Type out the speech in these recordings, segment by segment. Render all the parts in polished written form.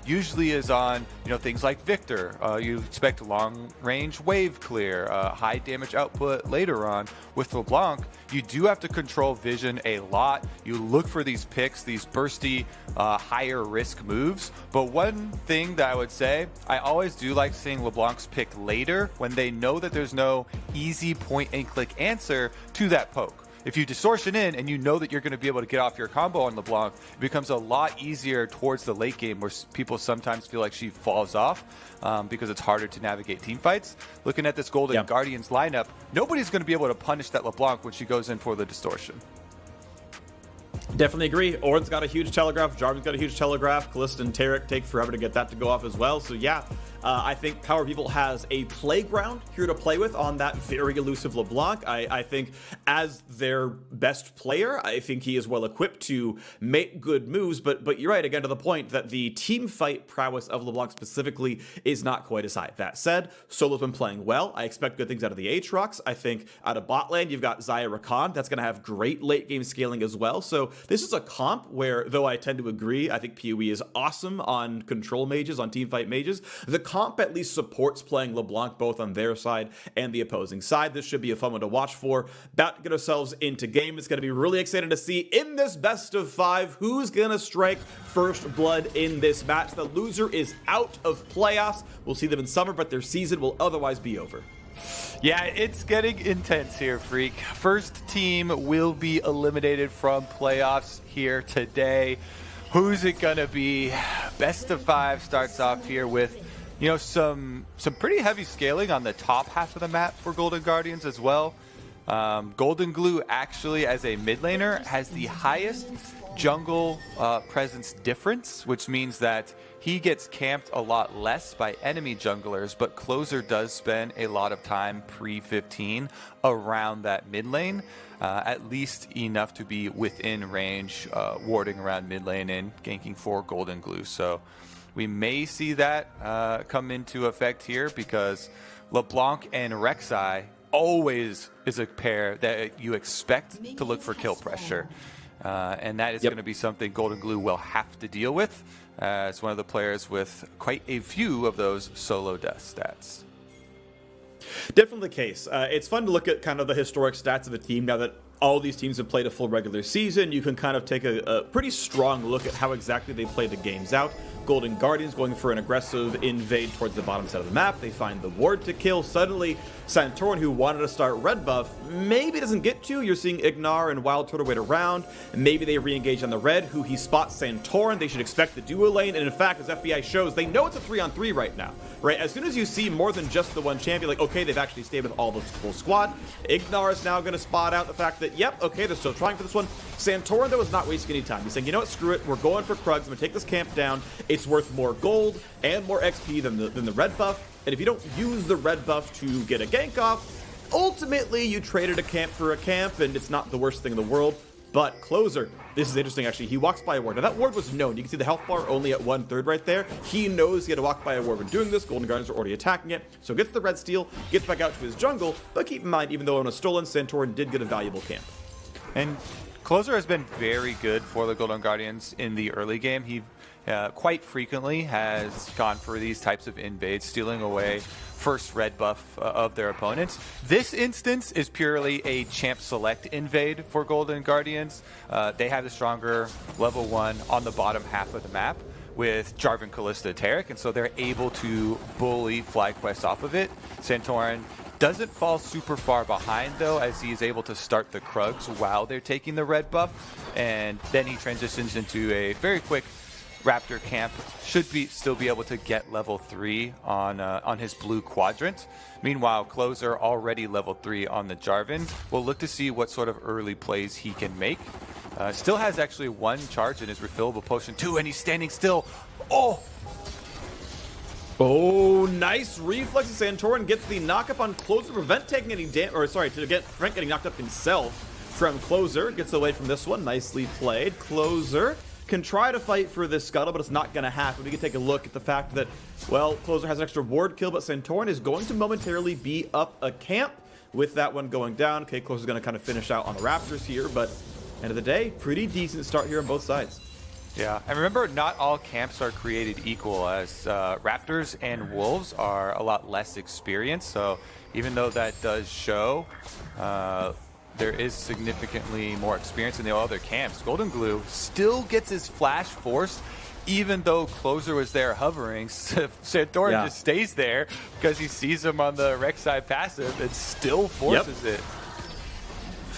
usually is on, things like Victor. You expect long-range wave clear, high damage output later on. With LeBlanc, you do have to control vision a lot. You look for these picks, these bursty, higher risk moves. But one thing that I would say, I always do like seeing LeBlanc's pick later when they know that there's no easy point-and-click answer to that poke. If you distortion in and you know that you're going to be able to get off your combo on LeBlanc, it becomes a lot easier towards the late game where people sometimes feel like she falls off because it's harder to navigate team fights. Looking at this Golden Guardians lineup, nobody's going to be able to punish that LeBlanc when she goes in for the distortion. Definitely agree. Ornn's got a huge telegraph. Jarvan's got a huge telegraph. Kalista and Taric take forever to get that to go off as well. So yeah, I think Power People has a playground here to play with on that very elusive LeBlanc. I think as their best player, I think he is well equipped to make good moves. But you're right, again, to the point that the team fight prowess of LeBlanc specifically is not quite as high. That said, Solo's been playing well. I expect good things out of the Aatrox. I think out of bot lane, you've got Xayah Rakan. That's going to have great late game scaling as well. So this is a comp where, though I tend to agree, I think PoE is awesome on control mages, on teamfight mages, the comp at least supports playing LeBlanc both on their side and the opposing side. This should be a fun one to watch for. About to get ourselves into game. It's going to be really exciting to see in this best of 5 who's going to strike first blood in this match. The loser is out of playoffs. We'll see them in summer, but their season will otherwise be over. Yeah, it's getting intense here, Freak. First team will be eliminated from playoffs here today. Who's it gonna be? Best of 5 starts off here with, some pretty heavy scaling on the top half of the map for Golden Guardians as well. Golden Glue actually, as a mid laner, has the highest jungle presence difference, which means that he gets camped a lot less by enemy junglers, but Closer does spend a lot of time pre-15 around that mid lane, at least enough to be within range, warding around mid lane and ganking for Golden Glue. So we may see that come into effect here because LeBlanc and Rek'Sai always is a pair that you expect to look for kill pressure. And that is going to be something Golden Glue will have to deal with as one of the players with quite a few of those solo death stats. Definitely the case. It's fun to look at kind of the historic stats of the team now that all these teams have played a full regular season. You can kind of take a pretty strong look at how exactly they play the games out. Golden Guardians going for an aggressive invade towards the bottom side of the map. They find the ward to kill. Suddenly, Santorin, who wanted to start red buff, maybe doesn't get to. You're seeing Ignar and Wild Turtle wait around. Maybe they re-engage on the red, who he spots Santorin. They should expect the duo lane. And in fact, as FBI shows, they know it's a 3-on-3 right now. Right? As soon as you see more than just the one champion, like, okay, they've actually stayed with all the full squad. Ignar is now going to spot out the fact that, yep, okay, they're still trying for this one. Santorin, though, is not wasting any time. He's saying, you know what, screw it. We're going for Krugs. I'm going to take this camp down. It's worth more gold and more XP than the red buff. And if you don't use the red buff to get a gank off, ultimately you traded a camp for a camp, and it's not the worst thing in the world. But Closer, this is interesting actually. He walks by a ward. Now that ward was known. You can see the health bar only at 1/3 right there. He knows he had to walk by a ward when doing this. Golden Guardians are already attacking it. So gets the red steal, gets back out to his jungle. But keep in mind, even though on a stolen, Santorin did get a valuable camp. And Closer has been very good for the Golden Guardians in the early game. He quite frequently has gone for these types of invades, stealing away first red buff of their opponents. This instance is purely a champ select invade for Golden Guardians. They have the stronger level 1 on the bottom half of the map with Jarvan, Kalista, Taric, and so they're able to bully FlyQuest off of it. Santorin doesn't fall super far behind, though, as he is able to start the Krugs while they're taking the red buff, and then he transitions into a very quick Raptor camp. Should still be able to get level 3 on his blue quadrant. Meanwhile, Closer already level 3 on the Jarvan. We'll look to see what sort of early plays he can make. Still has actually 1 charge in his refillable potion too, and he's standing still. Oh, nice reflex. Santorin gets the knockup on Closer to prevent taking any damage, or sorry, to get Frank getting knocked up himself from Closer. Gets away from this one. Nicely played. Closer can try to fight for this scuttle, but it's not going to happen. We can take a look at the fact that, well, Closer has an extra ward kill, but Santorin is going to momentarily be up a camp with that one going down. Okay, Closer's going to kind of finish out on the Raptors here, but end of the day, pretty decent start here on both sides. Yeah, and remember, not all camps are created equal, as Raptors and Wolves are a lot less experienced. So even though that does show, there is significantly more experience in the other camps. Golden Glue still gets his flash forced, even though Closer was there hovering. Santorin just stays there because he sees him on the Rek'Sai passive and still forces it.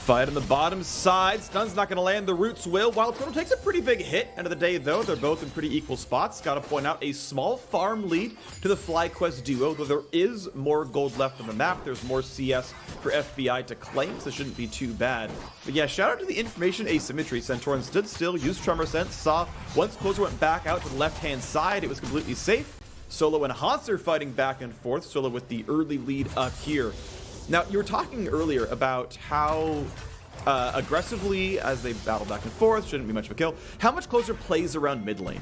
Fight on the bottom side. Stun's not going to land. The Roots will. Wild Turtle takes a pretty big hit. End of the day, though, they're both in pretty equal spots. Got to point out a small farm lead to the FlyQuest duo, though there is more gold left on the map. There's more CS for FBI to claim, so it shouldn't be too bad. But yeah, shout out to the information asymmetry. Santorin stood still, used Tremor Sense, saw once Closer went back out to the left-hand side, it was completely safe. Solo and Hanser fighting back and forth. Solo with the early lead up here. Now, you were talking earlier about how aggressively, as they battle back and forth, shouldn't be much of a kill, how much Closer plays around mid lane.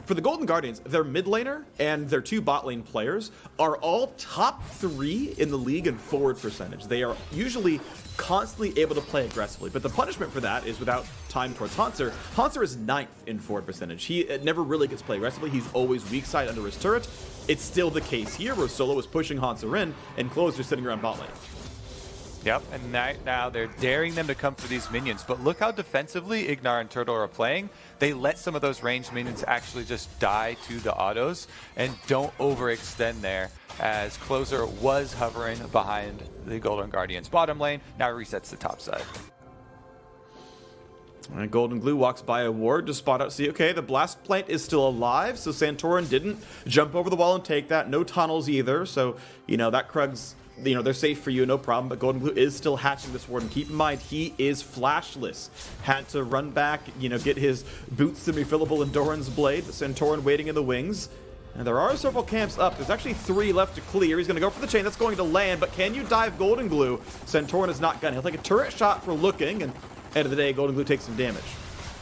For the Golden Guardians, their mid laner and their 2 bot lane players are all top 3 in the league in forward percentage. They are usually constantly able to play aggressively, but the punishment for that is without time towards Hanser. Hanser is 9th in forward percentage. He never really gets played aggressively. He's always weak side under his turret. It's still the case here where Solo is pushing Hanser in and Closer sitting around bot lane. Yep, and now they're daring them to come for these minions. But look how defensively Ignar and Turtle are playing. They let some of those ranged minions actually just die to the autos and don't overextend there, as Closer was hovering behind the Golden Guardians bottom lane. Now resets the top side. And Golden Glue walks by a ward to spot out, see, okay, the blast plant is still alive, so Santorin didn't jump over the wall and take that. No tunnels either, so, you know, that Krug's, you know, they're safe for you, no problem, but Golden Glue is still hatching this ward, and keep in mind, he is flashless. Had to run back, you know, get his boots semi-fillable in Doran's blade, Santorin waiting in the wings. And there are several camps up. There's actually 3 left to clear. He's going to go for the chain. That's going to land, but can you dive Golden Glue? Santorin is not going to. He'll take a turret shot for looking, and end of the day, Golden Glue takes some damage.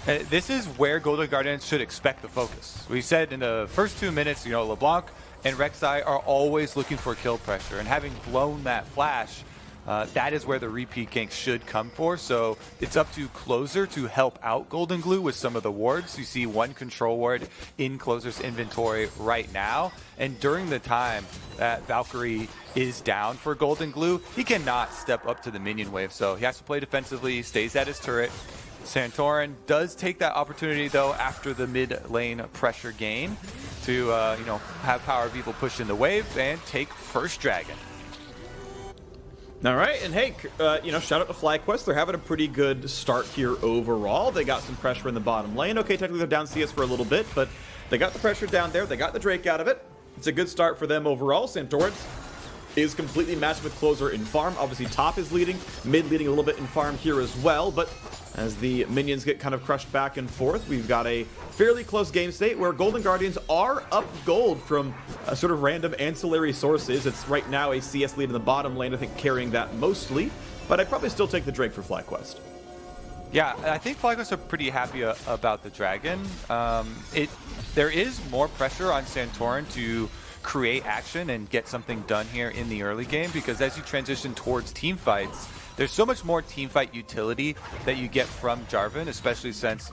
This is where Golden Guardians should expect the focus. We said in the first 2 minutes, you know, LeBlanc and Rek'Sai are always looking for kill pressure, and having blown that flash, that is where the repeat gank should come for. So it's up to Closer to help out Golden Glue with some of the wards. You see 1 control ward in Closer's inventory right now, and during the time that Valkyrie is down for Golden Glue, he cannot step up to the minion wave, so he has to play defensively, stays at his turret. Santorin does take that opportunity, though, after the mid lane pressure gain to you know, have Power of Evil push in the wave and take first dragon. All right, and hey, you know, shout out to FlyQuest. They're having a pretty good start here overall. They got some pressure in the bottom lane. Okay, technically they're down CS for a little bit, but they got the pressure down there. They got the Drake out of it. It's a good start for them overall. Santorin is completely matched with Closer in farm. Obviously, top is leading, mid leading a little bit in farm here as well, but as the minions get kind of crushed back and forth, we've got a fairly close game state where Golden Guardians are up gold from sort of random ancillary sources. It's right now a CS lead in the bottom lane, I think, carrying that mostly, but I'd probably still take the Drake for FlyQuest. Yeah, I think FlyQuest are pretty happy about the dragon. There is more pressure on Santorin to create action and get something done here in the early game, because as you transition towards team fights, there's so much more teamfight utility that you get from Jarvan, especially since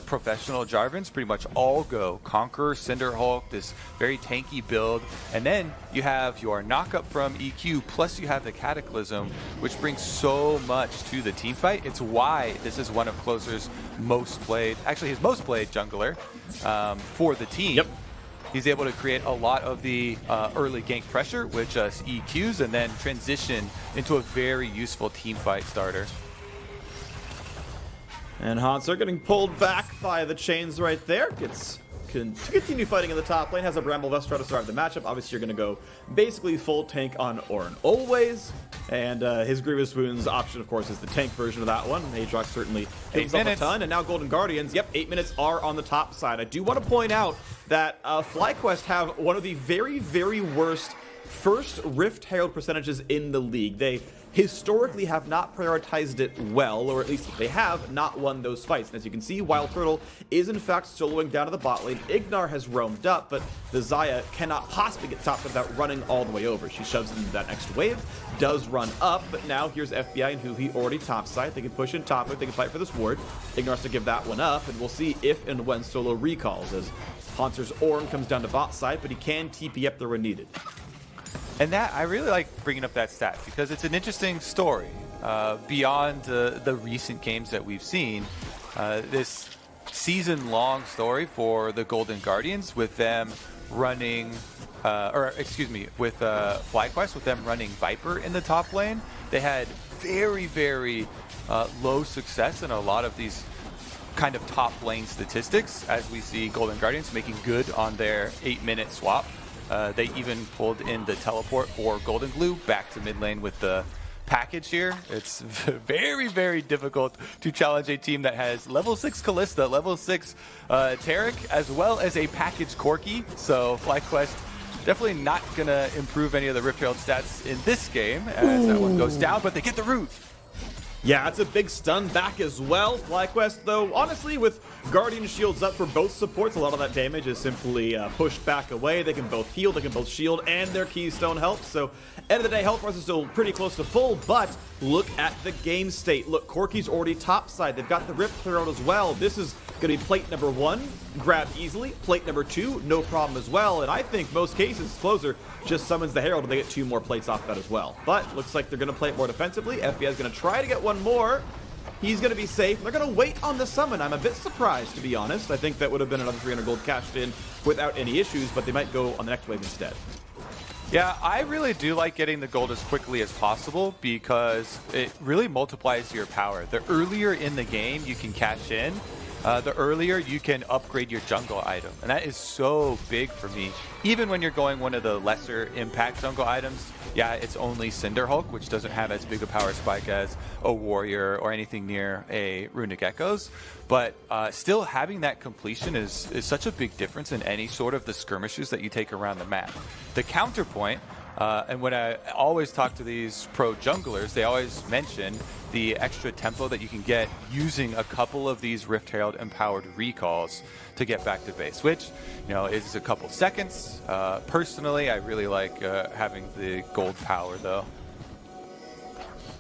professional Jarvans pretty much all go Conqueror, Cinderhulk, this very tanky build, and then you have your knockup from EQ, plus you have the Cataclysm, which brings so much to the teamfight. It's why this is one of Closer's most played, actually his most played jungler for the team. Yep. He's able to create a lot of the early gank pressure with just EQs and then transition into a very useful team fight starter. And Hanser getting pulled back by the chains right there. Continue fighting in the top lane. Has a Bramble Vestra to start the matchup. Obviously, you're going to go basically full tank on Ornn always. And his Grievous Wounds option, of course, is the tank version of that one. Aatrox certainly gives up a ton. And now Golden Guardians, yep, 8 minutes are on the top side. I do want to point out that FlyQuest have one of the very, very worst first Rift Herald percentages in the league. They historically have not prioritized it well, or at least if they have, not won those fights. And as you can see, Wild Turtle is in fact soloing down to the bot lane. Ignar has roamed up, but the Xayah cannot possibly get top without running all the way over. She shoves into that next wave, does run up, but now here's FBI and Huhi already topside. They can push in top, they can fight for this ward. Ignar has to give that one up, and we'll see if and when Solo recalls, as Haunter's Ornn comes down to bot side, but he can TP up there when needed. And that, I really like bringing up that stat because it's an interesting story beyond the recent games that we've seen. This season-long story for the Golden Guardians with them running, with FlyQuest, with them running Viper in the top lane. They had very, very low success in a lot of these kind of top lane statistics, as we see Golden Guardians making good on their 8-minute swap. They even pulled in the teleport for Golden Glue back to mid lane with the package here. It's very, very difficult to challenge a team that has level 6 Kalista, level 6 Taric, as well as a package Corki. So FlyQuest definitely not going to improve any of the Rift Herald stats in this game as that one goes down, but they get the root. Yeah, it's a big stun back as well. FlyQuest, though, honestly, with Guardian shields up for both supports, a lot of that damage is simply pushed back away. They can both heal, they can both shield, and their Keystone helps. So, end of the day, health bars are still pretty close to full, but look at the game state. Look, Corki's already topside. They've got the Rift cleared out as well. This is going to be plate number 1, grab easily. Plate number 2, no problem as well. And I think most cases, Closer just summons the Herald and they get 2 more plates off that as well. But looks like they're going to play it more defensively. FBI is going to try to get one more. He's going to be safe. They're going to wait on the summon. I'm a bit surprised, to be honest. I think that would have been another 300 gold cashed in without any issues, but they might go on the next wave instead. Yeah, I really do like getting the gold as quickly as possible because it really multiplies your power. The earlier in the game you can cash in, the earlier you can upgrade your jungle item. And that is so big for me. Even when you're going one of the lesser impact jungle items, yeah, it's only Cinder Hulk, which doesn't have as big a power spike as a warrior or anything near a Runic Echoes. But still having that completion is such a big difference in any sort of the skirmishes that you take around the map. The counterpoint, and when I always talk to these pro junglers, they always mention the extra tempo that you can get using a couple of these Rift Herald empowered recalls to get back to base, which, you know, is a couple seconds. Personally, I really like having the gold power, though.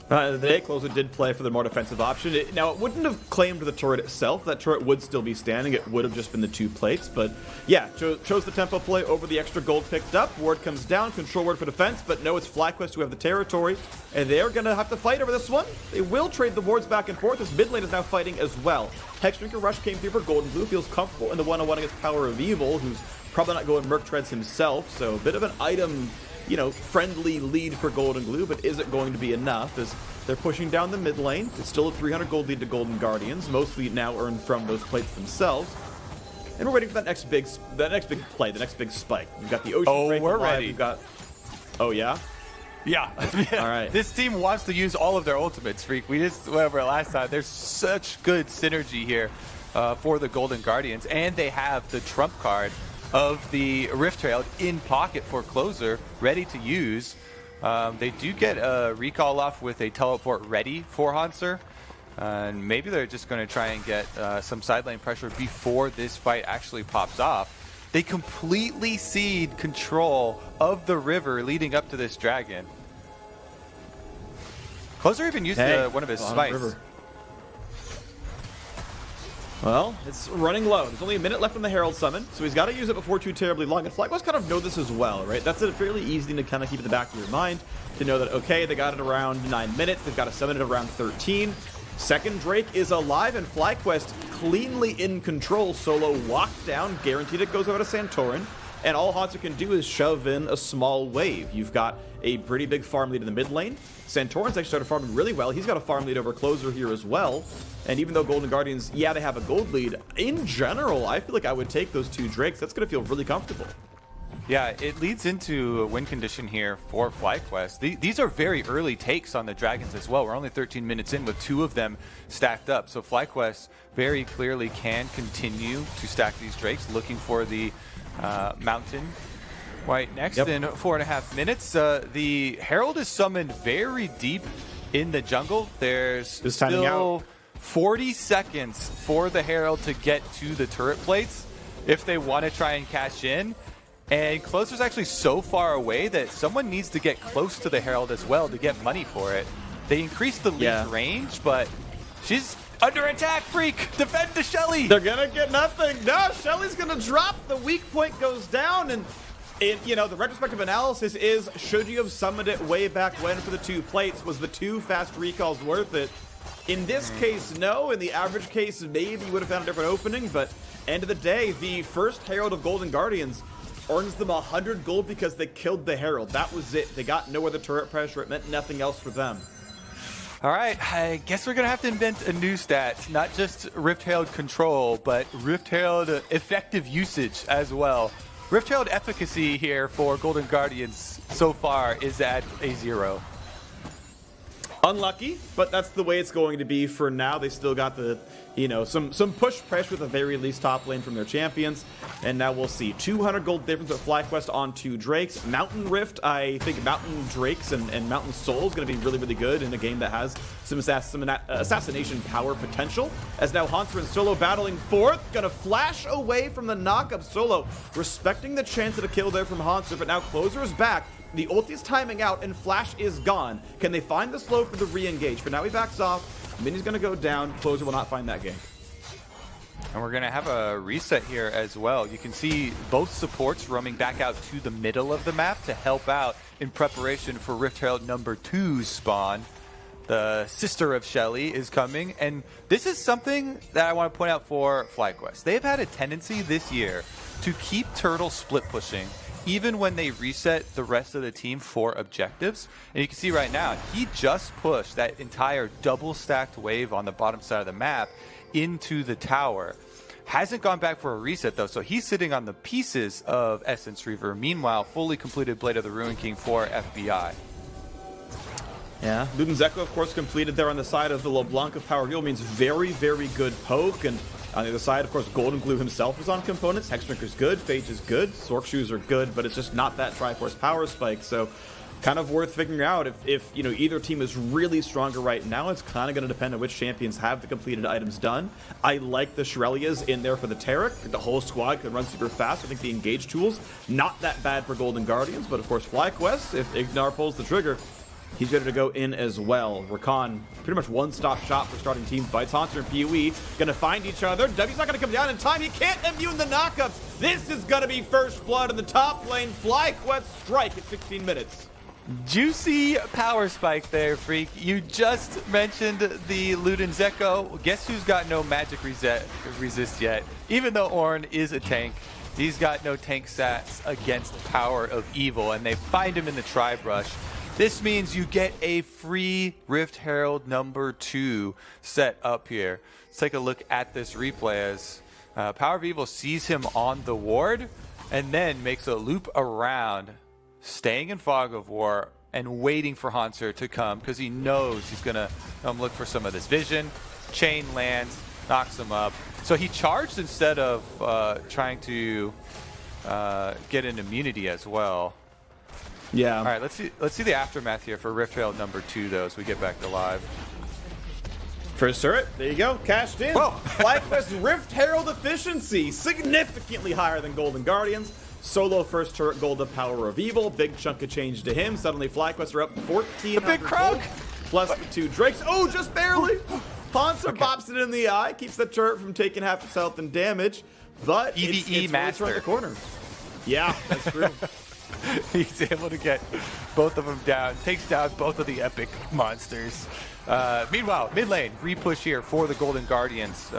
The day Closer did play for the more defensive option. Now, it wouldn't have claimed the turret itself. That turret would still be standing. It would have just been the 2 plates. But yeah, chose the tempo play over the extra gold picked up. Ward comes down, control ward for defense. But no, it's FlyQuest who have the territory. And they're going to have to fight over this one. They will trade the wards back and forth. This mid lane is now fighting as well. Hexdrinker Rush came through for Golden Blue. Feels comfortable in the 1-on-1 against Power of Evil, who's probably not going Merc Treads himself. So a bit of an item, you know, friendly lead for Golden Glue, but is it going to be enough? As they're pushing down the mid lane. It's still a 300 gold lead to Golden Guardians, mostly now earned from those plates themselves. And we're waiting for that next big play, the next big spike. We've got the Ocean Break. We're ready. We've got. Oh yeah. Yeah. All right. This team wants to use all of their ultimates, Freak. We just went over it last time. There's such good synergy here for the Golden Guardians, and they have the trump card of the Rift Herald in pocket for Closer, ready to use. They do get a recall off with a teleport ready for Hanser. And maybe they're just going to try and get some side lane pressure before this fight actually pops off. They completely cede control of the river leading up to this dragon. Closer even used one of his spice. Well, it's running low. There's only a minute left on the Herald Summon, so he's got to use it before too terribly long. And FlyQuest kind of know this as well, right? That's a fairly easy thing to kind of keep in the back of your mind, to know that, okay, they got it around 9 minutes. They've got to summon it around 13. Second Drake is alive, and FlyQuest cleanly in control. Solo locked down, guaranteed it goes over to Santorin. And all Hanser can do is shove in a small wave. You've got a pretty big farm lead in the mid lane. Santorin's actually started farming really well. He's got a farm lead over Closer here as well. And even though Golden Guardians, yeah, they have a gold lead, in general, I feel like I would take those 2 Drakes. That's going to feel really comfortable. Yeah, it leads into a win condition here for FlyQuest. These are very early takes on the Dragons as well. We're only 13 minutes in with 2 of them stacked up. So FlyQuest very clearly can continue to stack these Drakes, looking for the mountain Right, next Yep. in 4.5 minutes, the Herald is summoned very deep in the jungle. There's Just timing still out. 40 seconds for the Herald to get to the turret plates if they want to try and cash in. And Closer's actually so far away that someone needs to get close to the Herald as well to get money for it. They increased the lead range, but she's under attack, Freak! Defend the Shelly! They're gonna get nothing. No, Shelly's gonna drop. The weak point goes down, and you know, the retrospective analysis is, should you have summoned it way back when for the 2 plates? Was the 2 fast recalls worth it? In this case, no. In the average case, maybe you would have found a different opening, but end of the day, the first Herald of Golden Guardians earns them 100 gold because they killed the Herald. That was it. They got no other turret pressure. It meant nothing else for them. All right, I guess we're going to have to invent a new stat. Not just Rift Herald control, but Rift Herald effective usage as well. Rift Herald efficacy here for Golden Guardians so far is at a 0. Unlucky, but that's the way it's going to be for now. They still got the, you know, some push pressure at the very least top lane from their champions. And now we'll see 200 gold difference with FlyQuest on 2 Drakes. Mountain Rift, I think Mountain Drakes and Mountain Soul is going to be really, really good in a game that has some assassination power potential. As now Haunter and Solo battling fourth, going to flash away from the knockup. Solo respecting the chance of a kill there from Haunter, but now Closer is back. The ult is timing out, and Flash is gone. Can they find the slow for the re-engage? For now, he backs off. Mini's going to go down. Closer will not find that game. And we're going to have a reset here as well. You can see both supports roaming back out to the middle of the map to help out in preparation for Rift Herald number 2's spawn. The sister of Shelly is coming, and this is something that I want to point out for FlyQuest. They've had a tendency this year to keep Turtle split pushing even when they reset the rest of the team for objectives. And you can see right now, he just pushed that entire double stacked wave on the bottom side of the map into the tower. Hasn't gone back for a reset though, so he's sitting on the pieces of Essence Reaver. Meanwhile, fully completed Blade of the Ruin King for FBI. Yeah, Ludens Echo, of course, completed there on the side of the LeBlanc of Power Wheel means very, very good poke. And on the other side, of course, Golden Glue himself is on components. Hexdrinker's good, Phage is good, Sork Shoes are good, but it's just not that Triforce power spike. So kind of worth figuring out if you know, either team is really stronger right now. It's kind of going to depend on which champions have the completed items done. I like the Shurelya's in there for the Taric. The whole squad can run super fast. I think the engage tools, not that bad for Golden Guardians, but of course FlyQuest, if Ignar pulls the trigger, he's ready to go in as well. Rakan, pretty much one-stop shop for starting team fights. Haunter and PoE gonna find each other. W's not gonna come down in time. He can't immune the knockups. This is gonna be first blood in the top lane. FlyQuest strike at 16 minutes. Juicy power spike there, Freak. You just mentioned the Ludens Echo. Guess who's got no magic resist yet? Even though Ornn is a tank, he's got no tank stats against Power of Evil, and they find him in the Tri-Brush. This means you get a free Rift Herald number 2 set up here. Let's take a look at this replay as Power of Evil sees him on the ward and then makes a loop around, staying in Fog of War and waiting for Haunter to come because he knows he's going to come look for some of this vision. Chain lands, knocks him up. So he charged instead of trying to get an immunity as well. Yeah. All right, let's see the aftermath here for Rift Herald number 2 though as we get back to live. First turret, there you go, cashed in. Whoa. FlyQuest Rift Herald efficiency, significantly higher than Golden Guardians. Solo first turret gold of Power of Evil, big chunk of change to him. Suddenly FlyQuest are up 14. The big croak! Plus the 2 Drakes. Oh, just barely! Haunter bops it in the eye, keeps the turret from taking half its health and damage. But it's master. really turned the corner. Yeah, that's true. He's able to get both of them down, takes down both of the epic monsters. Meanwhile, mid lane, repush here for the Golden Guardians.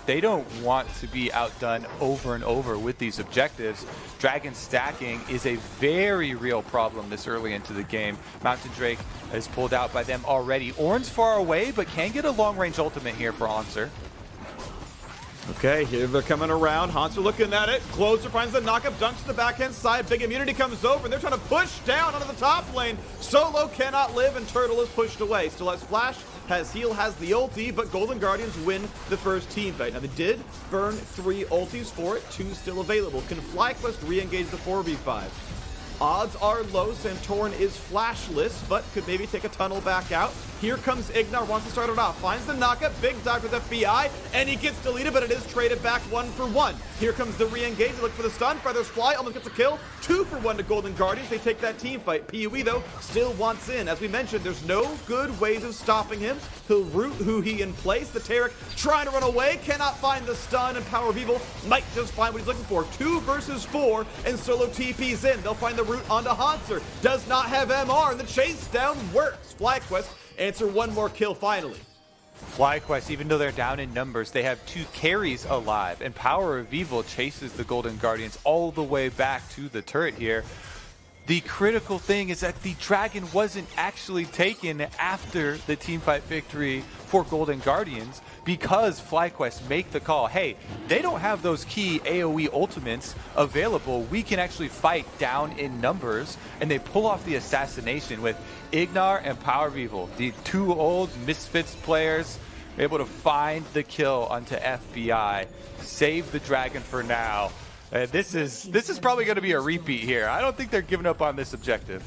They don't want to be outdone over and over with these objectives. Dragon stacking is a very real problem this early into the game. Mountain Drake is pulled out by them already. Ornn's far away, but can get a long-range ultimate here for Haunter. Okay, here they're coming around. Haunter looking at it. Closer finds the knockup, dunks to the backhand side. Big immunity comes over, and they're trying to push down onto the top lane. Solo cannot live, and Turtle is pushed away. Still has Flash, has Heal, has the ulti, but Golden Guardians win the first team fight. Now, they did burn 3 ultis for it, 2 still available. Can FlyQuest re-engage the 4v5? Odds are low. Santorin is flashless, but could maybe take a tunnel back out. Here comes Ignar, wants to start it off. Finds the knockup, big dive with FBI, and he gets deleted, but it is traded back 1-for-1. Here comes the re-engage, they look for the stun. Feathers fly, almost gets a kill. 2-for-1 to Golden Guardians. They take that team fight. PUE, though, still wants in. As we mentioned, there's no good ways of stopping him. He'll root Huhi in place. The Taric trying to run away, cannot find the stun, and Power of Evil might just find what he's looking for. 2 versus 4, and Solo TP's in. They'll find the route onto Hanser. Does not have MR, and the chase down works. FlyQuest answer one more kill finally. FlyQuest, even though they're down in numbers, they have 2 carries alive, and Power of Evil chases the Golden Guardians all the way back to the turret here. The critical thing is that the dragon wasn't actually taken after the teamfight victory for Golden Guardians because FlyQuest make the call, hey, they don't have those key AoE ultimates available. We can actually fight down in numbers, and they pull off the assassination with Ignar and Power of Evil, the 2 old Misfits players, able to find the kill onto FBI, save the dragon for now. This is probably going to be a repeat here. I don't think they're giving up on this objective.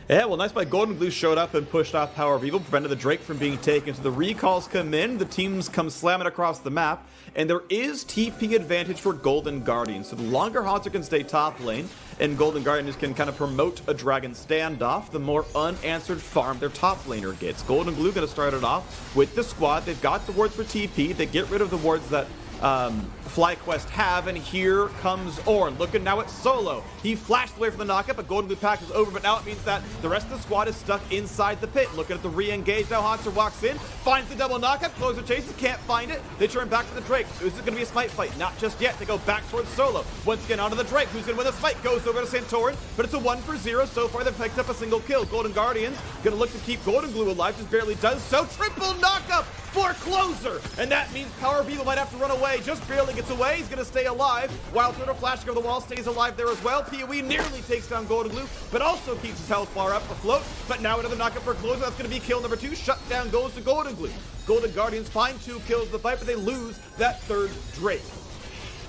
Yeah, well, nice by Golden Glue showed up and pushed off Power of Evil, prevented the Drake from being taken. So the recalls come in, the teams come slamming across the map, and there is TP advantage for Golden Guardians. So the longer Hanser can stay top lane, and Golden Guardians can kind of promote a dragon standoff, the more unanswered farm their top laner gets. Golden Glue going to start it off with the squad. They've got the wards for TP. They get rid of the wards that FlyQuest have, and here comes Ornn, looking now at Solo. He flashed away from the knockup, but Golden Glue pack is over, but now it means that the rest of the squad is stuck inside the pit. Looking at the re-engage, now Hanser walks in, finds the double knockup, closer chases, can't find it. They turn back to the Drake. Is it going to be a smite fight? Not just yet. They go back towards Solo. Once again, onto the Drake. Who's going to win the fight? Goes over to Santorin, but it's a 1-for-0. So far, they've picked up a single kill. Golden Guardians going to look to keep Golden Glue alive, just barely does so. Triple knockup for closer, and that means Power of Evil might have to run away. Just barely gets away. He's going to stay alive. Wild Turtle flashing over the wall, stays alive there as well. PoE nearly takes down Golden Glue, but also keeps his health bar up afloat. But now another knockup for closer. That's going to be kill number 2. Shut down goes to Golden Glue. Golden Guardians find 2 kills in the fight, but they lose that 3rd Drake.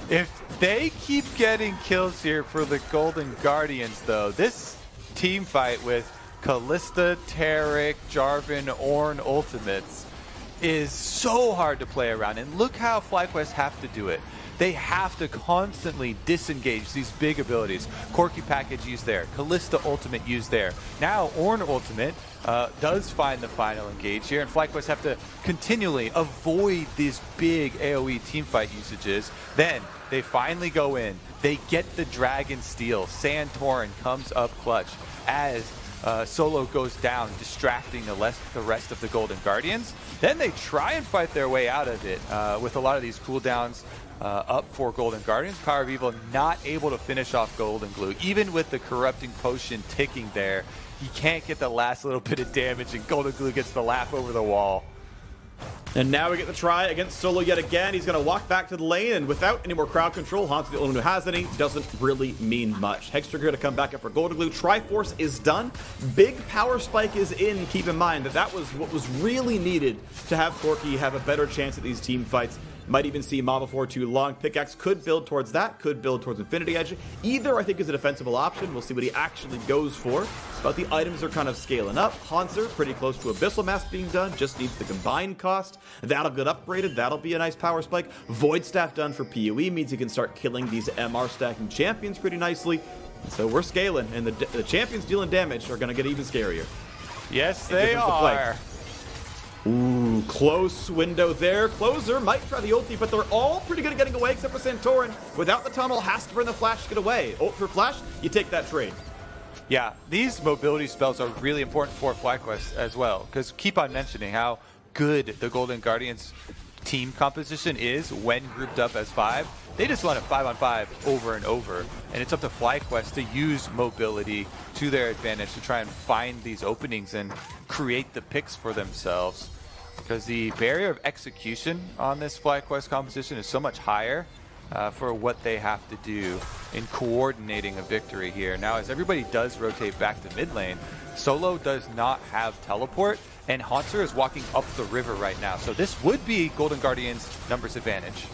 If they keep getting kills here for the Golden Guardians, though, this team fight with Kalista, Taric, Jarvan, Ornn ultimates is so hard to play around. And look how FlyQuest have to do it. They have to constantly disengage these big abilities. Corki package used there. Kalista ultimate used there. Now Ornn ultimate does find the final engage here, and FlyQuest have to continually avoid these big AoE teamfight usages. Then they finally go in. They get the Dragon Steal. Santorin comes up clutch as Solo goes down, distracting the rest of the Golden Guardians. Then they try and fight their way out of it with a lot of these cooldowns up for Golden Guardians. Power of Evil not able to finish off Golden Glue. Even with the corrupting potion ticking there, he can't get the last little bit of damage, and Golden Glue gets the laugh over the wall. And now we get the try against Solo yet again. He's going to walk back to the lane, and without any more crowd control, Hanser, the only one who has any, doesn't really mean much. Hextrigger going to come back up for Golden Glue. Triforce is done. Big power spike is in. Keep in mind that that was what was really needed to have Corki have a better chance at these team fights. Might even see Maw before too long. Pickaxe could build towards that, could build towards Infinity Edge. Either, I think, is a defensible option. We'll see what he actually goes for. But the items are kind of scaling up. Hanser, pretty close to Abyssal Mask being done. Just needs the combined cost. That'll get upgraded. That'll be a nice power spike. Void Staff done for PoE means he can start killing these MR stacking champions pretty nicely. And so we're scaling, and the champions dealing damage are going to get even scarier. Yes, they are. Ooh, close window there. Closer might try the ulti, but they're all pretty good at getting away except for Santorin. Without the tunnel, has to burn the flash to get away. Ult for flash, you take that trade. Yeah, these mobility spells are really important for FlyQuest as well, because keep on mentioning how good the Golden Guardians team composition is when grouped up as 5. They just run a 5-on-5 over and over, and it's up to FlyQuest to use mobility to their advantage to try and find these openings and create the picks for themselves, because the barrier of execution on this FlyQuest composition is so much higher for what they have to do in coordinating a victory here. Now, as everybody does rotate back to mid lane, Solo does not have teleport, and Hanser is walking up the river right now. So this would be Golden Guardians' numbers advantage.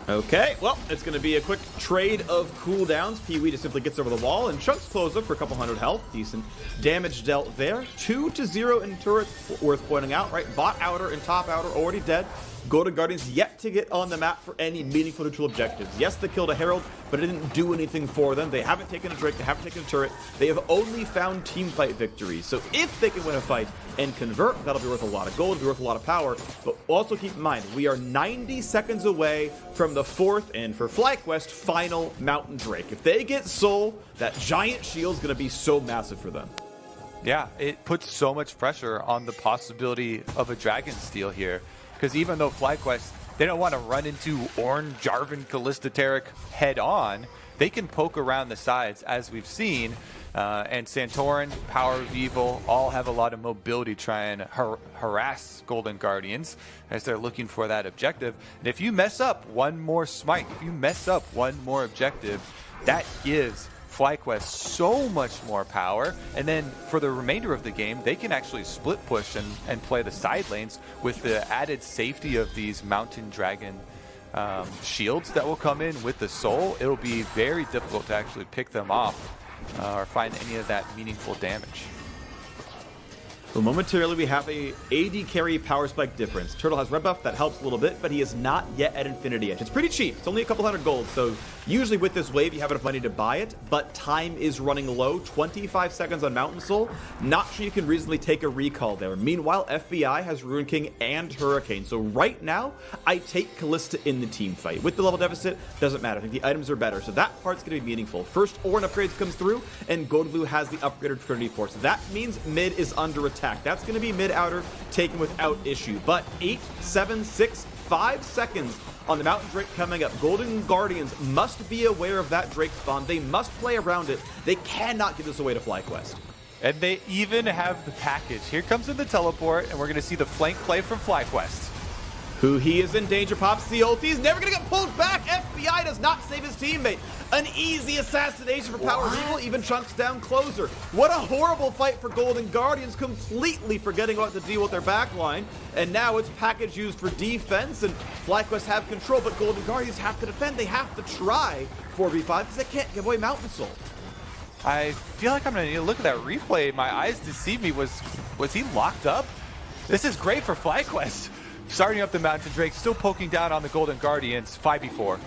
Okay, well, it's going to be a quick trade of cooldowns. Pee-wee just simply gets over the wall, and Chunks close up for a couple hundred health. Decent damage dealt there. 2-0 in turret, worth pointing out, right? Bot outer and top outer already dead. Golden Guardians yet to get on the map for any meaningful neutral objectives. Yes, they killed a Herald, but it didn't do anything for them. They haven't taken a Drake, they haven't taken a turret. They have only found teamfight victories. So if they can win a fight and convert, that'll be worth a lot of gold, be worth a lot of power. But also keep in mind, we are 90 seconds away from the 4th, and for FlyQuest, final Mountain Drake. If they get Soul, that giant shield is going to be so massive for them. Yeah, it puts so much pressure on the possibility of a Dragon Steal here. Because even though FlyQuest, they don't want to run into Ornn, Jarvan, Kalista, Taric head on, they can poke around the sides as we've seen. And Santorin, Power of Evil, all have a lot of mobility try and harass Golden Guardians as they're looking for that objective. And if you mess up one more smite, if you mess up one more objective, that gives FlyQuest so much more power, and then for the remainder of the game they can actually split push and play the side lanes with the added safety of these Mountain Dragon shields that will come in with the Soul. It'll be very difficult to actually pick them off or find any of that meaningful damage. Well, momentarily we have a AD carry power spike difference. Turtle has red buff, that helps a little bit, but he is not yet at Infinity Edge. It's pretty cheap, it's only a couple hundred gold, so usually with this wave you have enough money to buy it, but time is running low, 25 seconds on Mountain Soul. Not sure you can reasonably take a recall there. Meanwhile, FBI has Ruin King and Hurricane, so right now I take Kalista in the team fight. With the level deficit, doesn't matter, I think the items are better, so that part's going to be meaningful. First Ornn upgrades comes through, and Gold Blue has the upgraded Trinity Force. That means mid is under attack. That's going to be mid-outer taken without issue. But 8, 7, 6, 5 seconds on the Mountain Drake coming up. Golden Guardians must be aware of that Drake spawn. They must play around it. They cannot give this away to FlyQuest. And they even have the package. Here comes in the teleport, and we're going to see the flank play from FlyQuest. Who he is in danger, pops the ult. He's never going to get pulled back. FBI does not save his teammate. An easy assassination for Power of Evil, even Chunks down closer. What a horrible fight for Golden Guardians, completely forgetting what to deal with their backline. And now it's package used for defense, and FlyQuest have control, but Golden Guardians have to defend. They have to try 4v5 because they can't give away Mountain Soul. I feel like I'm going to need to look at that replay. My eyes deceive me. Was he locked up? This is great for FlyQuest. Starting up the Mountain Drake, still poking down on the Golden Guardians, 5v4.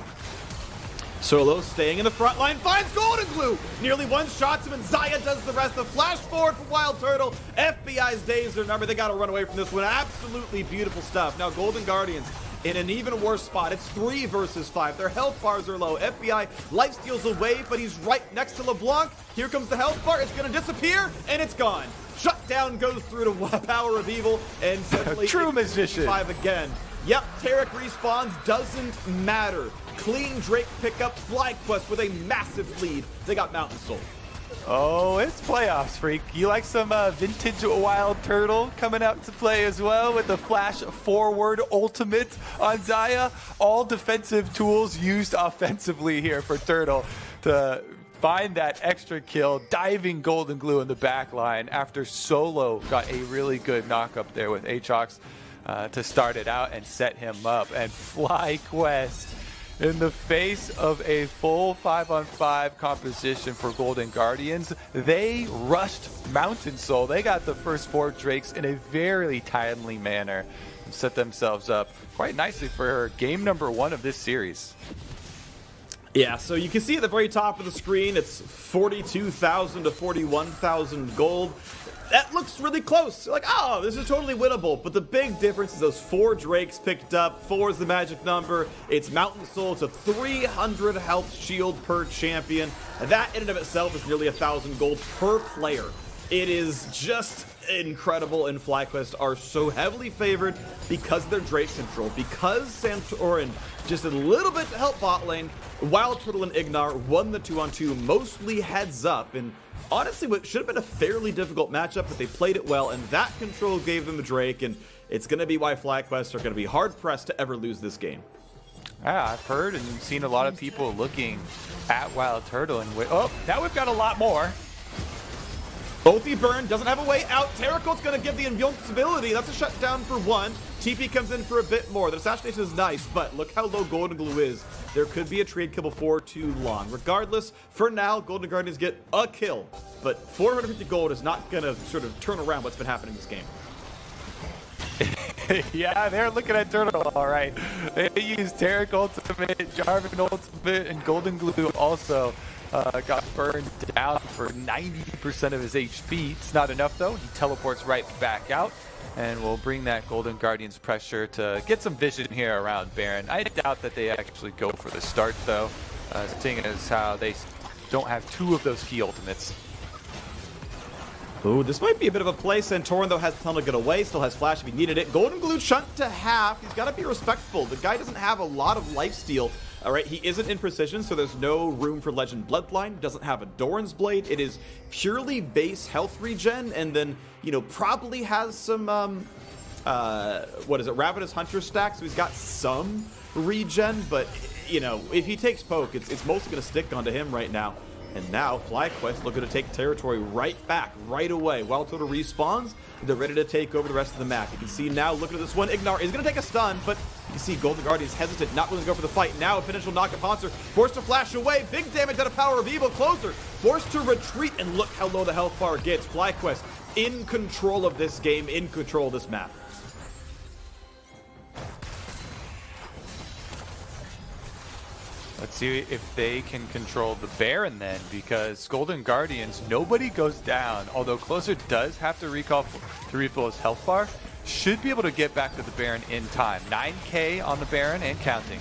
Solo staying in the front line, finds Golden Glue! Nearly one-shots him, and Zaya does the rest. The flash forward for Wild Turtle. FBI's days are numbered. They got to run away from this one. Absolutely beautiful stuff. Now Golden Guardians in an even worse spot. It's 3 versus 5. Their health bars are low. FBI lifesteals a wave, but he's right next to LeBlanc. Here comes the health bar. It's going to disappear, and it's gone. Shutdown goes through to Power of Evil, and suddenly true magician. 5 again. Yep, Taric respawns, doesn't matter. Clean Drake pickup, FlyQuest with a massive lead. They got Mountain Soul. Oh, it's playoffs, Freak. You like some vintage Wild Turtle coming out to play as well with the flash forward ultimate on Zaya? All defensive tools used offensively here for Turtle to find that extra kill, diving Golden Glue in the back line after Solo got a really good knock up there with Aatrox to start it out and set him up. And FlyQuest, in the face of a full 5-on-5 composition for Golden Guardians, they rushed Mountain Soul. They got the first 4 Drakes in a very timely manner and set themselves up quite nicely for game number 1 of this series. Yeah, so you can see at the very top of the screen, it's 42,000 to 41,000 gold. That looks really close. You're like, oh, this is totally winnable. But the big difference is those 4 Drakes picked up. 4 is the magic number. It's Mountain Soul. It's a 300 health shield per champion. And that in and of itself is nearly 1,000 gold per player. It is just incredible, and FlyQuest are so heavily favored because of their Drake control, because Santorin just a little bit to help bot lane. Wild Turtle and Ignar won the 2-on-2 mostly heads up, and honestly what should have been a fairly difficult matchup, but they played it well, and that control gave them the Drake, and it's going to be why FlyQuest are going to be hard-pressed to ever lose this game. Yeah, I've heard and seen a lot of people looking at Wild Turtle and oh, now we've got a lot more. Ulti burn, doesn't have a way out. Terracote's going to give the invincibility. That's a shutdown for one. TP comes in for a bit more. The assassination is nice, but look how low Golden Glue is. There could be a trade kill before too long. Regardless, for now, Golden Guardians get a kill, but 450 gold is not going to sort of turn around what's been happening this game. Yeah, they're looking at Turtle, all right. They use Tarek ultimate, Jarvan ultimate, and Golden Glue also got burned down for 90% of his HP. It's not enough, though. He teleports right back out, and will bring that Golden Guardians pressure to get some vision here around Baron. I doubt that they actually go for the start, though, seeing as how they don't have two of those key ultimates. Ooh, this might be a bit of a play. Santorin, though, has time to get away. Still has flash if he needed it. Golden Glue chunked to half. He's got to be respectful. The guy doesn't have a lot of lifesteal. All right, he isn't in precision, so there's no room for Legend Bloodline. Doesn't have a Doran's Blade. It is purely base health regen, and then, you know, probably has some, what is it, Ravenous Hunter stack, so he's got some regen, but, you know, if he takes poke, it's mostly going to stick onto him right now. And now, FlyQuest looking to take territory right back, right away. While Total respawns, they're ready to take over the rest of the map. You can see now, looking at this one, Ignar is going to take a stun, but you can see Golden Guardians hesitant, not willing to go for the fight. Now, a potential knock-up Hanser, forced to flash away. Big damage out of Power of Evil, closer, forced to retreat, and look how low the health bar gets. FlyQuest in control of this game, in control of this map. Let's see if they can control the Baron then, because Golden Guardians, nobody goes down. Although Closer does have to refill his health bar, should be able to get back to the Baron in time. 9k on the Baron and counting.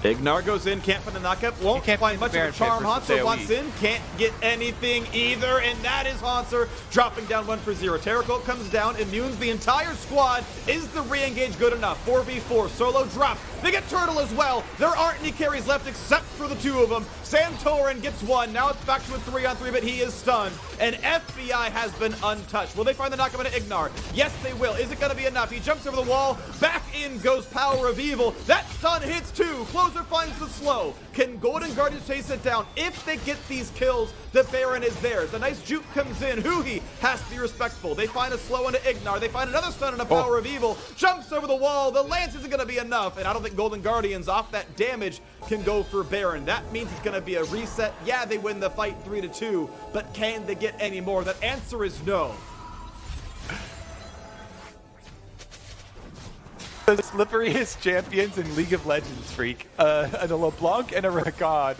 Ignar goes in, can't find the knockup, won't find much of a charm. Hanser wants in, can't get anything either, and that is Hanser dropping down 1 for 0. Terracote comes down, immunes the entire squad. Is the re-engage good enough? 4v4, solo drop. They get Turtle as well. There aren't any carries left except for the two of them. Santorin gets one. Now it's back to a 3-on-3, but he is stunned. And FBI has been untouched. Will they find the knockup into Ignar? Yes, they will. Is it going to be enough? He jumps over the wall. Back in goes Power of Evil. That stun hits too. Closer finds the slow. Can Golden Guardians chase it down? If they get these kills, the Baron is theirs. A nice juke comes in. Huhi has to be respectful. They find a slow into Ignar. They find another stun and a Power of Evil. Jumps over the wall. The lance isn't going to be enough. And I don't think Golden Guardians off that damage can go for Baron. That means it's going to be a reset. Yeah, they win the fight 3-2, but can they get any more? That answer is no. The slipperiest champions in League of Legends, freak. A LeBlanc and a Rakan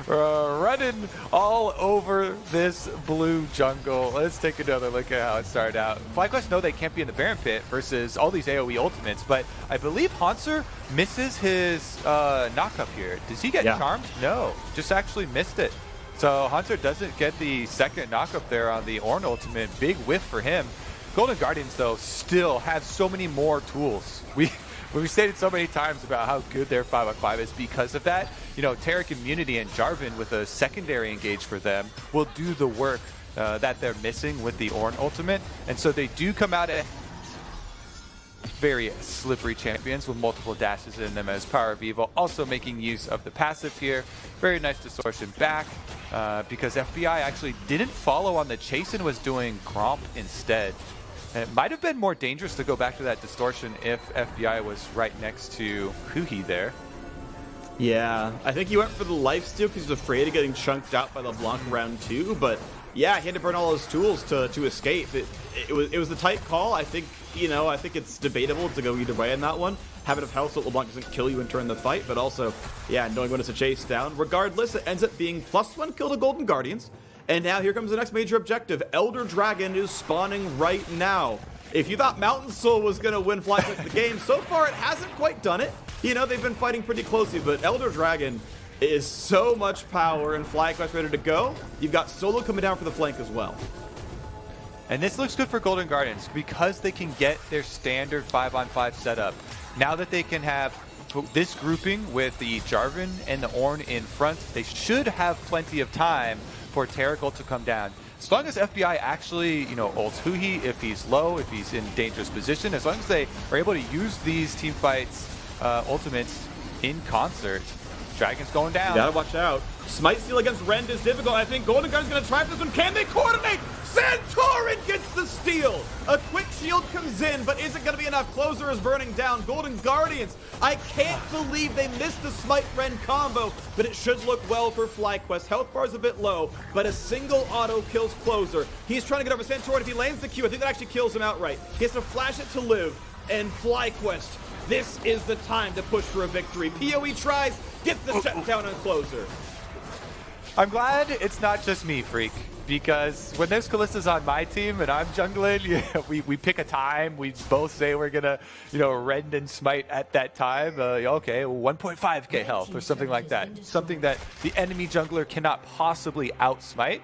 running all over this blue jungle. Let's take another look at how it started out. FlyQuest know they can't be in the Baron pit versus all these AoE ultimates, but I believe Hanser misses his knock-up here. Does he get charmed? No, just actually missed it. So Hanser doesn't get the second knock-up there on the Ornn ultimate. Big whiff for him. Golden Guardians, though, still have so many more tools. We've stated so many times about how good their 5-on-5 is because of that. You know, Taric Immunity and Jarvan with a secondary engage for them will do the work that they're missing with the Ornn ultimate. And so they do come out at very slippery champions with multiple dashes in them as Power of Evil, also making use of the passive here. Very nice distortion back because FBI actually didn't follow on the chase and was doing Gromp instead. And it might have been more dangerous to go back to that distortion if FBI was right next to Huhi there. Yeah, I think he went for the lifesteal because he's afraid of getting chunked out by LeBlanc round 2, but yeah, he had to burn all his tools to escape. It was the tight call. I think, you know, I think it's debatable to go either way in that one. Have enough health so LeBlanc doesn't kill you and turn the fight, but also, yeah, knowing when it's a chase down. Regardless, it ends up being +1 kill to Golden Guardians. And now here comes the next major objective. Elder Dragon is spawning right now. If you thought Mountain Soul was going to win FlyQuest the game, so far it hasn't quite done it. You know, they've been fighting pretty closely, but Elder Dragon is so much power and FlyQuest ready to go. You've got Solo coming down for the flank as well. And this looks good for Golden Guardians because they can get their standard 5-on-5 setup. Now that they can have this grouping with the Jarvan and the Ornn in front, they should have plenty of time for Terracote to come down. As long as FBI actually, you know, ults Huhi if he's low, if he's in dangerous position, as long as they are able to use these team fights ultimates in concert, Dragon's going down. You gotta watch out. Smite steal against Rend is difficult. I think Golden Guardian's gonna try for this one. Can they coordinate? Santorin gets the steal. A quick shield comes in, but is it gonna be enough? Closer is burning down. Golden Guardians, I can't believe they missed the Smite Rend combo, but it should look well for FlyQuest. Health bar is a bit low, but a single auto kills Closer. He's trying to get over Santorin. If he lands the Q, I think that actually kills him outright. He has to flash it to live, and FlyQuest, this is the time to push for a victory. PoE tries, gets the shutdown on Closer. I'm glad it's not just me, Freak, because when there's Kalista's on my team and I'm jungling, we pick a time. We both say we're gonna, rend and smite at that time. Okay, 1.5k health or something like that. Something that the enemy jungler cannot possibly outsmite.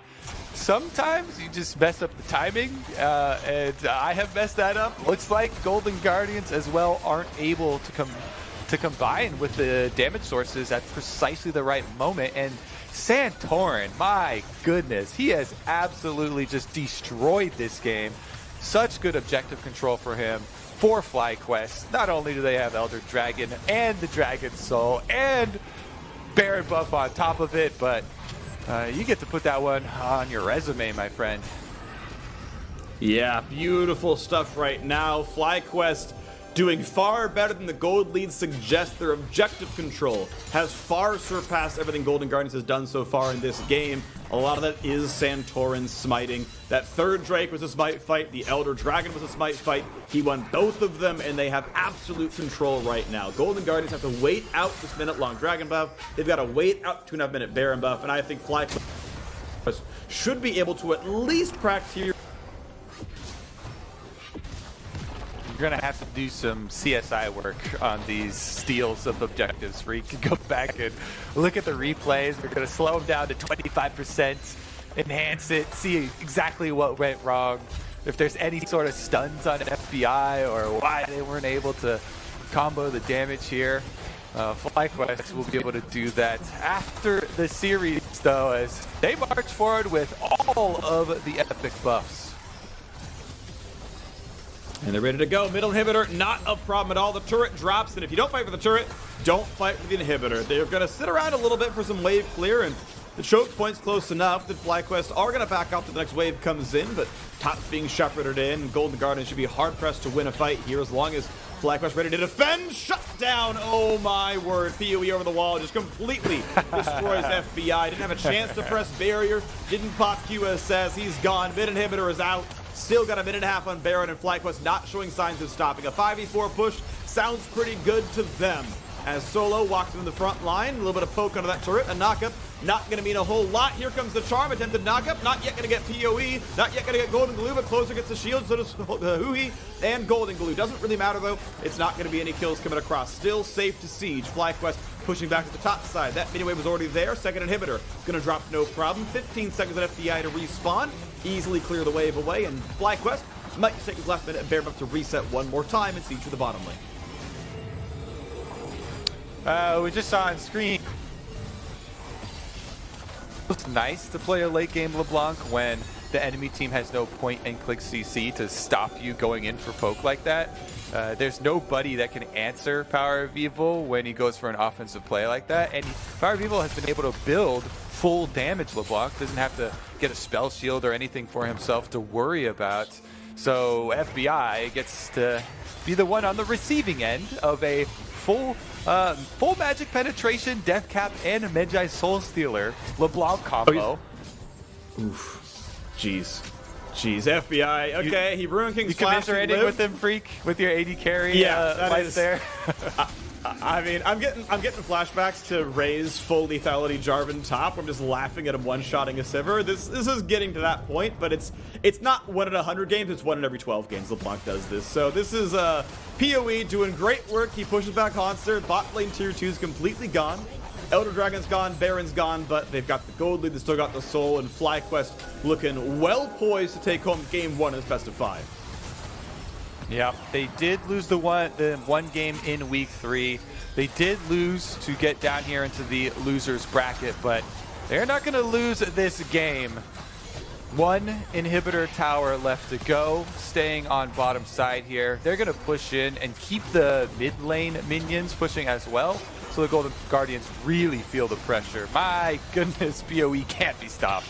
Sometimes you just mess up the timing, and I have messed that up. Looks like Golden Guardians as well aren't able to combine with the damage sources at precisely the right moment. And Santorin, my goodness, he has absolutely just destroyed this game. Such good objective control for him, for FlyQuest. Not only do they have Elder Dragon and the Dragon Soul and Baron buff on top of it, but you get to put that one on your resume, my friend. Yeah, beautiful stuff right now. FlyQuest doing far better than the gold lead suggests. Their objective control has far surpassed everything Golden Guardians has done so far in this game. A lot of that is Santorin smiting. That third Drake was a smite fight. The Elder Dragon was a smite fight. He won both of them, and they have absolute control right now. Golden Guardians have to wait out this minute-long Dragon buff. They've got to wait out 2.5-minute Baron buff, and I think FlyQuest should be able to at least crack tier. You're going to have to do some CSI work on these steals of objectives, Freak. Go back and look at the replays. We're going to slow them down to 25%, enhance it, see exactly what went wrong, if there's any sort of stuns on FBI or why they weren't able to combo the damage here. FlyQuest will be able to do that after the series, though, as they march forward with all of the epic buffs. And they're ready to go. Middle inhibitor, not a problem at all. The turret drops, and if you don't fight for the turret, don't fight for the inhibitor. They're going to sit around a little bit for some wave clear, and the choke point's close enough that FlyQuest are going to back up till the next wave comes in, but top's being shepherded in, and Golden Guardian should be hard-pressed to win a fight here as long as FlyQuest ready to defend. Shut down. Oh my word. PoE over the wall just completely destroys FBI. Didn't have a chance to press barrier. Didn't pop QSS. He's gone. Mid inhibitor is out. Still got a minute and a half on Baron, and FlyQuest not showing signs of stopping. A 5v4 push sounds pretty good to them. As Solo walks in the front line, a little bit of poke onto that turret, a knockup, not going to mean a whole lot. Here comes the charm, attempted knockup, not yet going to get PoE, not yet going to get Golden Glue, but Closer gets the shield, so does Huhi and Golden Glue. Doesn't really matter though, it's not going to be any kills coming across. Still safe to siege. FlyQuest pushing back to the top side. That mini wave was already there. Second inhibitor going to drop no problem. 15 seconds at FBI to respawn. Easily clear the wave away, and FlyQuest might take his last minute Bear buff to reset one more time and siege to the bottom lane. We just saw on screen. It's nice to play a late game LeBlanc when the enemy team has no point and click CC to stop you going in for poke like that. There's nobody that can answer Power of Evil when he goes for an offensive play like that. And Power of Evil has been able to build full damage LeBlanc. Doesn't have to get a spell shield or anything for himself to worry about. So FBI gets to be the one on the receiving end of a full magic penetration, death cap, and a Medjai Soul Stealer LeBlanc combo. Oof. Jeez, FBI. Okay, he ruined King's Flash. You commiserating with him, Freak, with your AD carry? Yeah, that is there. I mean, I'm getting flashbacks to Ray's full lethality Jarvan top. I'm just laughing at him one-shotting a Sivir. This is getting to that point, but it's not 1 in 100 games. It's 1 in every 12 games LeBlanc does this. So this is PoE doing great work. He pushes back Honster. Bot lane tier 2 is completely gone. Elder Dragon's gone, Baron's gone, but they've got the gold lead. They still got the soul, and FlyQuest looking well poised to take home game 1 as best of 5. Yeah, they did lose the one game in week 3. They did lose to get down here into the losers bracket, but they're not going to lose this game. 1 inhibitor tower left to go, staying on bottom side here. They're going to push in and keep the mid lane minions pushing as well. So the Golden Guardians really feel the pressure. My goodness, BOE can't be stopped.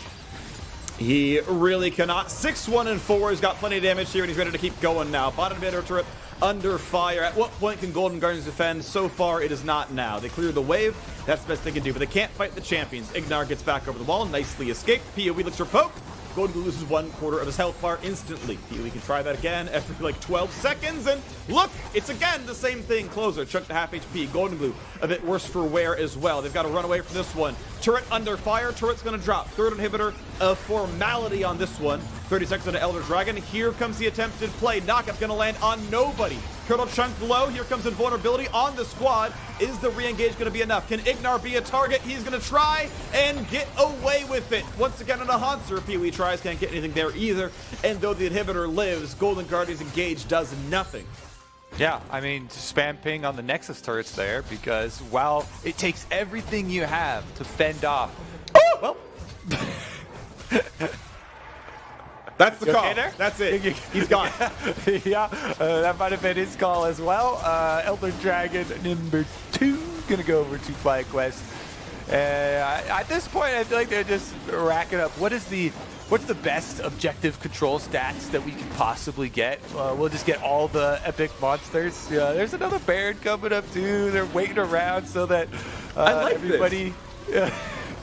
He really cannot. 6-1 and 4. He's got plenty of damage here, and he's ready to keep going now. Bottom invader turret under fire. At what point can Golden Guardians defend? So far, it is not now. They clear the wave. That's the best they can do, but they can't fight the champions. Ignar gets back over the wall, nicely escaped. PoE looks for poke. Golden loses 1/4 of his health bar instantly. PoE can try that again every like 12 seconds, and look, it's again the same thing. Closer, chucked to half HP. Golden Glue a bit worse for wear as well. They've got to run away from this one. Turret under fire. Turret's going to drop. Third inhibitor of formality on this one. 30 seconds into Elder Dragon. Here comes the attempted play. Knockup's going to land on nobody. Turtle chunk below. Here comes invulnerability on the squad. Is the re-engage going to be enough? Can Ignar be a target? He's going to try and get away with it. Once again on a Hanser. PoE tries, can't get anything there either. And though the inhibitor lives, Golden Guardians engage does nothing. Yeah, I mean, spam ping on the Nexus turrets there, because while it takes everything you have to fend off. Oh! Well. That's the You call. okay there? That's it. He's gone. Yeah, that might have been his call as well. Elder Dragon number 2 gonna go over to FlyQuest. At this point, I feel like they're just racking up. What's the best objective control stats that we can possibly get? We'll just get all the epic monsters. Yeah, there's another Baron coming up too. They're waiting around so that I like everybody. This.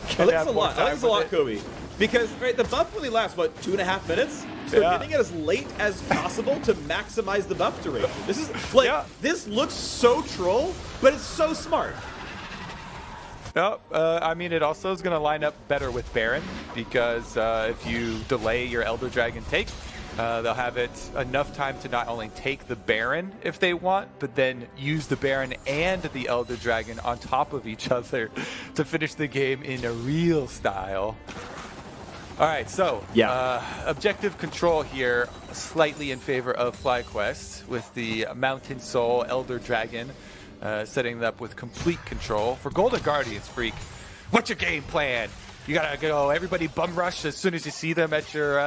Can I have more like this a time lot, with it. Kobe. Because right, the buff really lasts, what, 2.5 minutes? So Yeah. getting it as late as possible to maximize the buff duration. This is like this looks so troll, but it's so smart. No, I mean, it also is going to line up better with Baron, because if you delay your Elder Dragon take, they'll have it enough time to not only take the Baron if they want, but then use the Baron and the Elder Dragon on top of each other to finish the game in a real style. All right, so objective control here, slightly in favor of FlyQuest, with the Mountain Soul Elder Dragon setting it up with complete control. For Golden Guardians, Freak, what's your game plan? You gotta go everybody bum rush as soon as you see them at your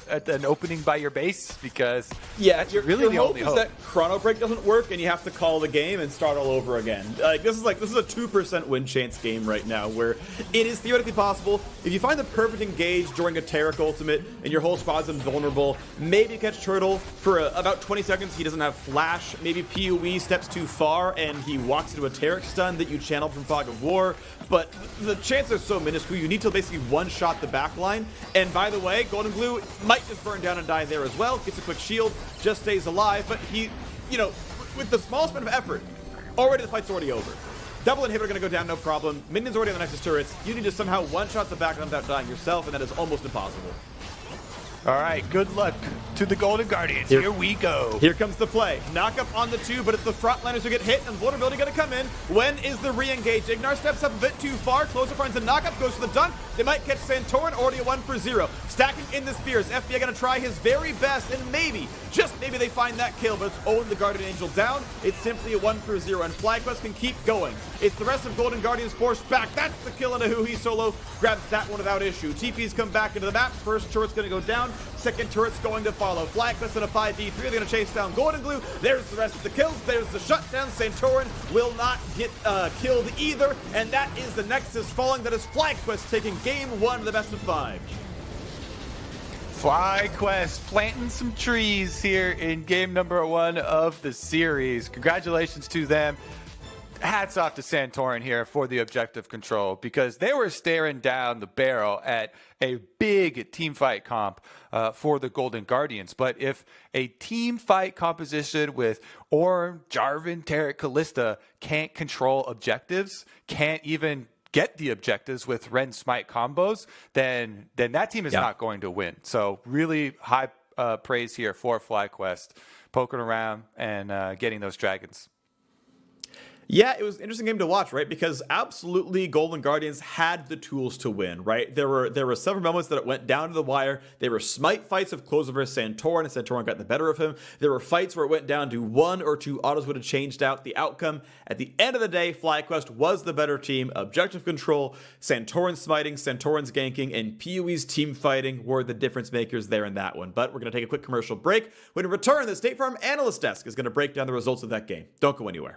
at an opening by your base, because Yeah, your hope is that Chrono Break doesn't work and you have to call the game and start all over again. This is a 2% win chance game right now, where it is theoretically possible if you find the perfect engage during a Taric ultimate and your whole squad's invulnerable. Maybe catch Turtle for about 20 seconds. He doesn't have flash. Maybe PoE steps too far and he walks into a Taric stun that you channeled from Fog of War. But the chances are so minuscule. You need to basically one-shot the backline. And by the way, Golden Glue might just burn down and die there as well. Gets a quick shield, just stays alive. But he, with the smallest amount of effort, already the fight's already over. Double inhibitor going to go down, no problem. Minions already on the Nexus turrets. You need to somehow one-shot the backline without dying yourself, and that is almost impossible. All right, good luck to the Golden Guardians. Here we go. Here comes the play. Knock up on the 2, but it's the frontliners who get hit, and vulnerability going to come in. When is the re-engage? Ignar steps up a bit too far. Closer finds a knockup, goes for the dunk. They might catch Santorin, already a 1-for-0. Stacking in the spears. FBI going to try his very best, and maybe, just maybe they find that kill, but it's only the Guardian Angel down. It's simply a 1-for-0, and FlyQuest can keep going. It's the rest of Golden Guardians forced back. That's the kill into who he solo grabs that one without issue. TP's come back into the map. First turret's going to go down. Second turret's going to follow. Flyquest in a 5v3. They're going to chase down Golden Glue. There's the rest of the kills. There's the shutdown. Santorin will not get killed either. And that is the Nexus falling. That is FlyQuest taking game 1 of the best of 5. FlyQuest planting some trees here in game number 1 of the series. Congratulations to them. Hats off to Santorin here for the objective control, because they were staring down the barrel at a big team fight comp for the Golden Guardians. But if a team fight composition with Ornn, Jarvan, Taric, Kalista can't control objectives, can't even get the objectives with Ren Smite combos, then that team is not going to win. So really high praise here for FlyQuest, poking around and getting those dragons. Yeah, it was an interesting game to watch, right? Because absolutely Golden Guardians had the tools to win, right? There were several moments that it went down to the wire. There were smite fights of Closer versus Santorin, and Santorin got the better of him. There were fights where it went down to 1 or 2 autos would have changed out the outcome. At the end of the day, FlyQuest was the better team. Objective control, Santorin smiting, Santorin's ganking, and PoE's team fighting were the difference makers there in that one. But we're going to take a quick commercial break. When we return, the State Farm Analyst Desk is going to break down the results of that game. Don't go anywhere.